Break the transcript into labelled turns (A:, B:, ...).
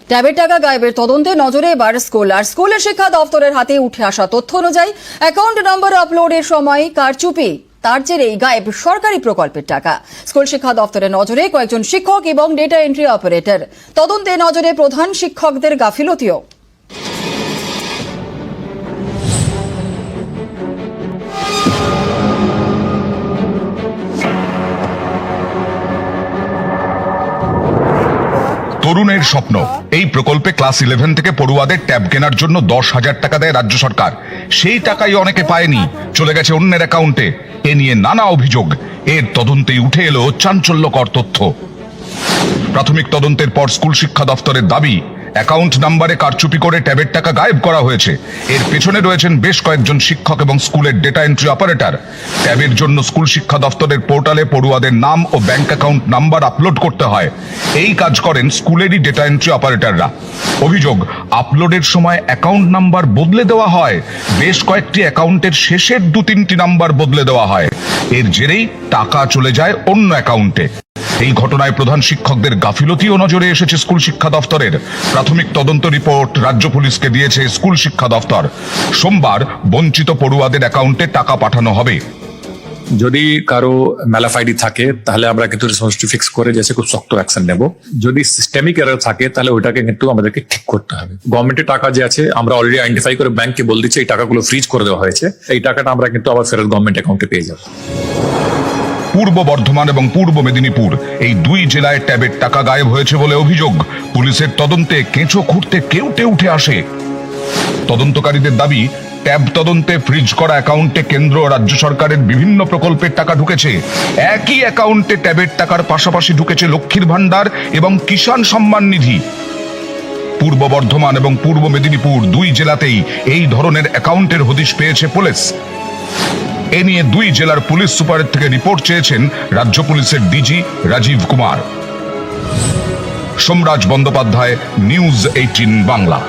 A: ট্যাবের টাকা গায়েবের তদন্তে নজরে এবার স্কুলের শিক্ষা দপ্তরের হাতে উঠে আসা তথ্য অনুযায়ী অ্যাকাউন্ট নম্বর আপলোডের সময় কারচুপি, তার জেরেই গায়েব সরকারি প্রকল্পের টাকা। স্কুল শিক্ষা দপ্তরের নজরে কয়েকজন শিক্ষক এবং ডেটা এন্ট্রি অপারেটর। তদন্তে নজরে প্রধান শিক্ষকদের গাফিলতিও।
B: তরুণের স্বপ্ন, এই প্রকল্পে ক্লাস 11 থেকে পড়ুয়াদের ট্যাব কেনার জন্য 10,000 টাকা দেয় রাজ্য সরকার। সেই টাকাই অনেকে পায়নি, চলে গেছে অন্যের অ্যাকাউন্টে। এ নিয়ে নানা অভিযোগ। এর তদন্তেই উঠে এলো চাঞ্চল্যকর তথ্য। প্রাথমিক তদন্তের পর স্কুল শিক্ষা দপ্তরের দাবি, অ্যাকাউন্ট নাম্বারে কারচুপি করে ট্যাবের টাকা গায়েব করা হয়েছে। এর পেছনে রয়েছেন বেশ কয়েকজন শিক্ষক এবং স্কুলের ডেটা এন্ট্রি অপারেটর। ট্যাবের জন্য স্কুল শিক্ষা দপ্তরের পোর্টালে পড়ুয়াদের নাম ও ব্যাংক অ্যাকাউন্ট নাম্বার আপলোড করতে হয়। এই কাজ করেন স্কুলেরই ডেটা এন্ট্রি অপারেটররা। অভিযোগ, আপলোডের সময় অ্যাকাউন্ট নাম্বার বদলে দেওয়া হয়। বেশ কয়েকটি অ্যাকাউন্টের শেষের 2-3টি নাম্বার বদলে দেওয়া হয়। এর জেরেই টাকা চলে যায় অন্য অ্যাকাউন্টে। এই ঘটনায় প্রধান শিক্ষকদের গাফিলতিও নজরে এসেছে স্কুল শিক্ষা দপ্তরের। প্রাথমিক তদন্ত রিপোর্ট রাজ্য পুলিশকে দিয়েছে স্কুল শিক্ষা দপ্তর। সোমবার বঞ্চিত পড়ুয়াদের অ্যাকাউন্টে টাকা পাঠানো হবে।
C: যদি কারো ম্যালাফাইডি থাকে তাহলে আমরা কিন্তু রেসপন্সিবিলিটি ফিক্স করে যেসে খুব শক্ত অ্যাকশন নেব। যদি সিস্টেমিক এরর থাকে তাহলে ওইটাকে কিন্তু আমাদেরকে ঠিক করতে হবে। গভর্নমেন্টের টাকা যে আছে আমরা অলরেডি আইডেন্টিফাই করে ব্যাংককে বলে দিচ্ছি এই টাকাগুলো ফ্রিজ করে দেওয়া হয়েছে। এই টাকাটা আমরা কিন্তু আবার ফেরত গভর্নমেন্ট অ্যাকাউন্টে পেয়ে যাবো।
B: পূর্ব বর্ধমান এবং পূর্ব মেদিনীপুর, এই দুই জেলায় ট্যাবের টাকা গায়েব হয়েছে বলে অভিযোগ। পুলিশের তদন্তে কেঁচো খুঁড়তে কেউটে উঠে আসে। তদন্তকারীদের দাবি, ট্যাব তদন্তে ফ্রিজ করা অ্যাকাউন্টে কেন্দ্র ও রাজ্য সরকারের বিভিন্ন প্রকল্পের টাকা ঢুকেছে। একই অ্যাকাউন্টে ট্যাবের টাকার পাশাপাশি ঢুকেছে লক্ষ্মীর ভান্ডার এবং কিষাণ সম্মান নিধি। পূর্ব বর্ধমান এবং পূর্ব মেদিনীপুর দুই জেলাতেই এই ধরনের অ্যাকাউন্টের হদিশ পেয়েছে পুলিশ। এ নিয়ে দুই জেলার পুলিশ সুপারের থেকে রিপোর্ট চেয়েছেন রাজ্য পুলিশের ডিজি রাজীব কুমার। সোমরাজ বন্দ্যোপাধ্যায়, নিউজ 18 বাংলা।